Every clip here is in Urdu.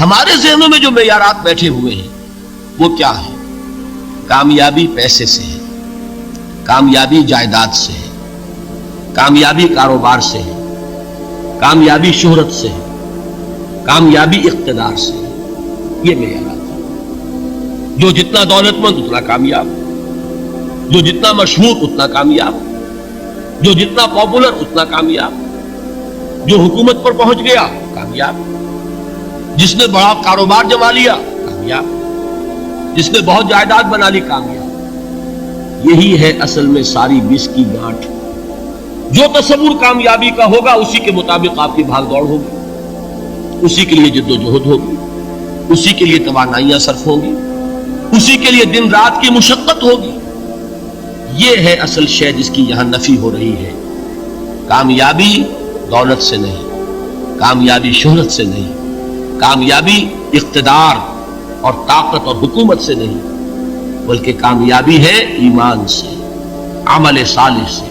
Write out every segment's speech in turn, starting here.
ہمارے ذہنوں میں جو معیارات بیٹھے ہوئے ہیں وہ کیا ہے؟ کامیابی پیسے سے ہے، کامیابی جائیداد سے ہے، کامیابی کاروبار سے ہے، کامیابی شہرت سے ہے، کامیابی اقتدار سے ہے. یہ معیارات ہیں. جو جتنا دولت مند اتنا کامیاب، جو جتنا مشہور اتنا کامیاب، جو جتنا پاپولر اتنا کامیاب، جو حکومت پر پہنچ گیا کامیاب، جس نے بڑا کاروبار جما لیا کامیاب، جس نے بہت جائیداد بنا لی کامیاب. یہی ہے اصل میں ساری بس کی گانٹھ. جو تصور کامیابی کا ہوگا اسی کے مطابق آپ کی بھاگ دوڑ ہوگی، اسی کے لیے جد و جہد ہوگی، اسی کے لیے توانائیاں صرف ہوں گی، اسی کے لیے دن رات کی مشقت ہوگی. یہ ہے اصل شے جس کی یہاں نفی ہو رہی ہے. کامیابی دولت سے نہیں، کامیابی شہرت سے نہیں، کامیابی اقتدار اور طاقت اور حکومت سے نہیں، بلکہ کامیابی ہے ایمان سے، عمل صالح سے،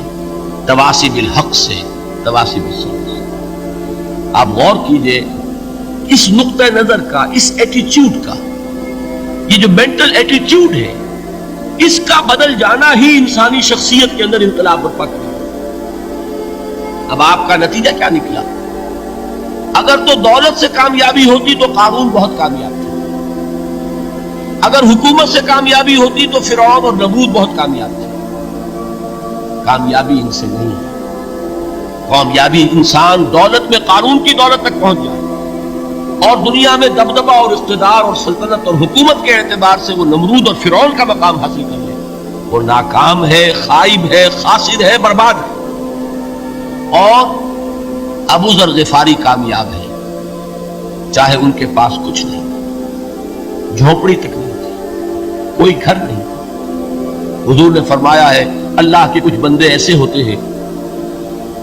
تواصی بالحق سے، تواصی بالصبر سے. آپ غور کیجئے اس نقطہ نظر کا، اس ایٹیچیوڈ کا، یہ جو مینٹل ایٹیچیوڈ ہے اس کا بدل جانا ہی انسانی شخصیت کے اندر انقلاب برپا کرے. اب آپ کا نتیجہ کیا نکلا؟ اگر تو دولت سے کامیابی ہوتی تو قارون بہت کامیاب تھا، اگر حکومت سے کامیابی ہوتی تو فرعون اور نمرود بہت کامیاب تھے. کامیابی ان سے نہیں ہے. کامیابی انسان دولت میں قارون کی دولت تک پہنچ جائے اور دنیا میں دبدبہ اور اقتدار اور سلطنت اور حکومت کے اعتبار سے وہ نمرود اور فرعون کا مقام حاصل کر لے، وہ ناکام ہے، خائب ہے، خاسر ہے، برباد ہے. اور ابو ذر غفاری کامیاب ہے، چاہے ان کے پاس کچھ نہیں، جھونپڑی تک نہیں تھی، کوئی گھر نہیں تھا. حضور نے فرمایا ہے اللہ کے کچھ بندے ایسے ہوتے ہیں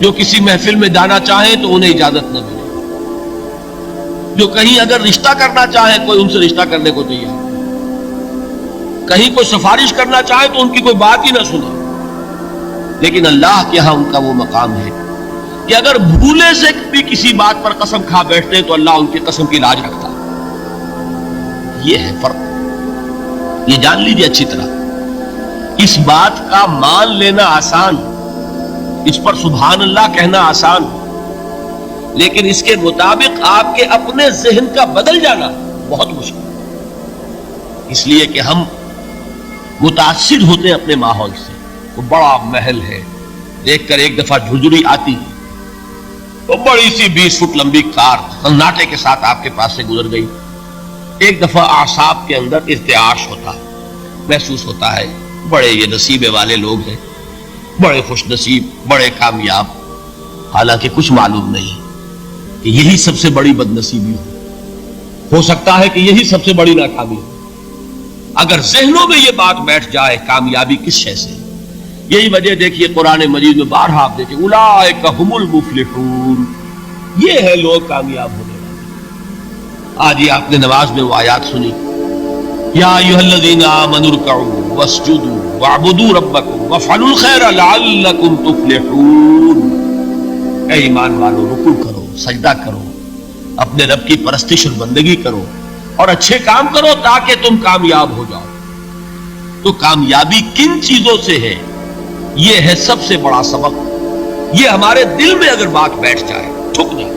جو کسی محفل میں جانا چاہیں تو انہیں اجازت نہ ملے، جو کہیں اگر رشتہ کرنا چاہے کوئی ان سے رشتہ کرنے کو تیار، کہیں کوئی سفارش کرنا چاہے تو ان کی کوئی بات ہی نہ سنے. لیکن اللہ کے ہاں ان کا وہ مقام ہے کہ اگر بھولے سے بھی کسی بات پر قسم کھا بیٹھتے ہیں تو اللہ ان کی قسم کی لاج رکھتا. یہ ہے فرق، یہ جان لیجیے اچھی طرح. اس بات کا مان لینا آسان، اس پر سبحان اللہ کہنا آسان، لیکن اس کے مطابق آپ کے اپنے ذہن کا بدل جانا بہت مشکل. اس لیے کہ ہم متاثر ہوتے ہیں اپنے ماحول سے. وہ بڑا محل ہے، دیکھ کر ایک دفعہ جھجری آتی ہے، وہ بڑی سی 20 فٹ لمبی کار سناٹے کے ساتھ آپ کے پاس سے گزر گئی. ایک دفعہ اعصاب کے اندر ارتعاش ہوتا ہے، محسوس ہوتا ہے بڑے یہ نصیبے والے لوگ ہیں، بڑے خوش نصیب، بڑے کامیاب. حالانکہ کچھ معلوم نہیں کہ یہی سب سے بڑی بد نصیبی ہو سکتا ہے کہ یہی سب سے بڑی ناکامی ہو. اگر ذہنوں میں یہ بات بیٹھ جائے کامیابی کس شے سے. یہی وجہ دیکھیے قرآن مجید میں بارہا آپ دیکھیں اولئک ھم المفلحون، یہ ہے لوگ کامیاب ہونے والے. آج یہ آپ نے نماز میں وہ آیات سنی، یا ایھا الذین آمنوا ارکعوا واسجدوا واعبدوا ربکم وافعلوا الخیر لعلکم تفلحون. اے ایمان والو، رکوع کرو، سجدہ کرو، اپنے رب کی پرستش اور بندگی کرو اور اچھے کام کرو تاکہ تم کامیاب ہو جاؤ. تو کامیابی کن چیزوں سے ہے؟ یہ ہے سب سے بڑا سبق. یہ ہمارے دل میں اگر بات بیٹھ جائے، ٹھک جائے،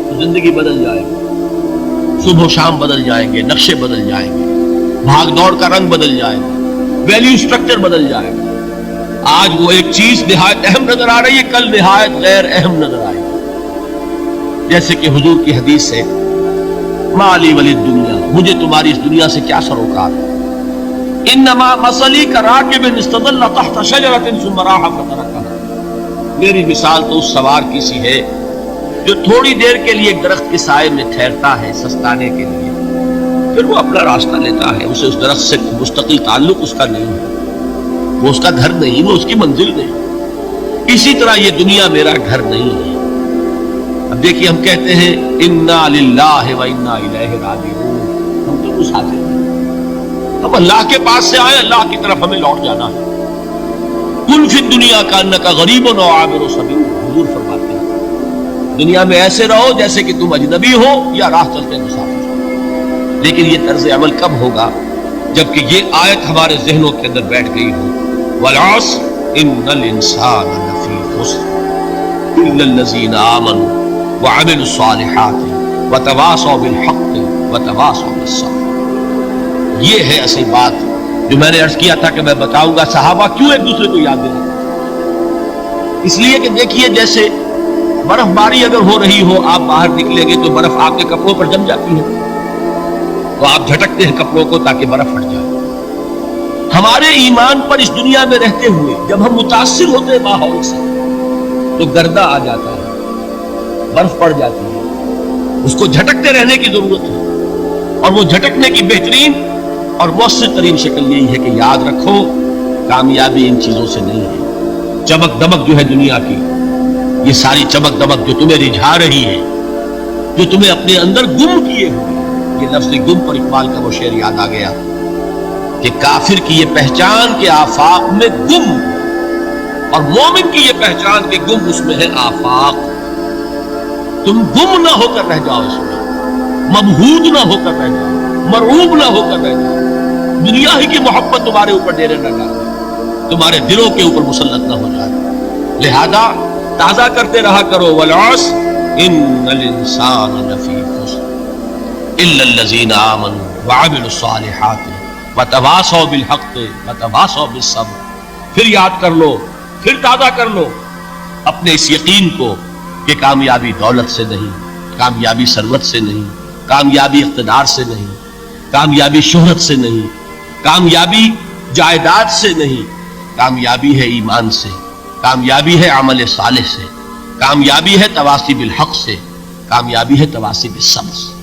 تو زندگی بدل جائے گی. صبح و شام بدل جائیں گے، نقشے بدل جائیں گے، بھاگ دوڑ کا رنگ بدل جائے گا، ویلیو سٹرکچر بدل جائے گا. آج وہ ایک چیز نہایت اہم نظر آ رہی ہے، کل نہایت غیر اہم نظر آئے گی. جیسے کہ حضور کی حدیث ہے مالی ولی الدنیا، مجھے تمہاری اس دنیا سے کیا سروکار ہے. انما مثلی کراکب استظل تحت شجرۃ ثم راح فترکها، میری مثال تو اس سوار کی سی ہے جو تھوڑی دیر کے لیے ایک درخت کے سائے میں ٹھہرتا ہے سستانے کے لیے، پھر وہ اپنا راستہ لیتا ہے. اسے اس درخت سے مستقل تعلق اس کا نہیں ہے، وہ اس کا گھر نہیں، وہ اس کی منزل نہیں. اسی طرح یہ دنیا میرا گھر نہیں ہے. اب دیکھیے ہم کہتے ہیں انا للہ و انا الیہ راجعون، ہم تو مسافر ہیں، ہم اللہ کے پاس سے آئے، اللہ کی طرف ہمیں لوٹ جانا ہے. کن فی الدنیا کانک غریب و عابر سبیل، حضور فرماتے ہیں دنیا میں ایسے رہو جیسے کہ تم اجنبی ہو یا راہ چلتے مسافر. لیکن یہ طرز عمل کب ہوگا؟ جبکہ یہ آیت ہمارے ذہنوں کے اندر بیٹھ گئی ہو، والعصر ان الانسان لفی خسر الا الذین آمنوا وعملوا الصالحات وتواصوا بالحق وتواصوا بالصبر۔ یہ ہے اصل بات جو میں نے عرض کیا تھا کہ میں بتاؤں گا صحابہ کیوں ایک دوسرے کو یاد دلاتے۔ اس لیے کہ دیکھیے جیسے برف باری اگر ہو رہی ہو، آپ باہر نکلیں گے تو برف آپ کے کپڑوں پر جم جاتی ہے، تو آپ جھٹکتے ہیں کپڑوں کو تاکہ برف ہٹ جائے۔ ہمارے ایمان پر اس دنیا میں رہتے ہوئے جب ہم متاثر ہوتے ہیں ماحول سے تو گردہ آ جاتا ہے، برف پڑ جاتی ہے، اس کو جھٹکتے رہنے کی ضرورت ہے۔ اور وہ جھٹکنے کی بہترین اور مؤثر ترین شکل یہی ہے کہ یاد رکھو کامیابی ان چیزوں سے نہیں ہے۔ چمک دمک جو ہے دنیا کی، یہ ساری چمک دمک جو تمہیں رجھا رہی ہے، جو تمہیں اپنے اندر گم کیے ہوئے، یہ لفظ گم پر اقبال کا وہ شعر یاد آ گیا کہ کافر کی یہ پہچان کے آفاق میں گم، اور مومن کی یہ پہچان کے گم اس میں ہے آفاق۔ تم گم نہ ہو کر رہ جاؤ، اس میں مبہوت نہ ہو کر رہ جاؤ، مرعوب نہ ہو کر رہ جاؤ، دنیا ہی کی محبت تمہارے اوپر ڈیرے نہ ڈالے، تمہارے دلوں کے اوپر مسلط نہ ہو جائے۔ لہذا تازہ کرتے رہا کرو، والعصر ان الانسان لفی خسر الا الذین آمنوا وعملوا الصالحات وتواصوا بالحق وتواصوا بالصبر۔ پھر یاد کر لو، پھر تازہ کر لو اپنے اس یقین کو کہ کامیابی دولت سے نہیں، کامیابی ثروت سے نہیں، کامیابی اقتدار سے نہیں، کامیابی شہرت سے نہیں، کامیابی جائیداد سے نہیں، کامیابی ہے ایمان سے، کامیابی ہے عمل صالح سے، کامیابی ہے تواصی بالحق سے، کامیابی ہے تواصی بالصبر سے۔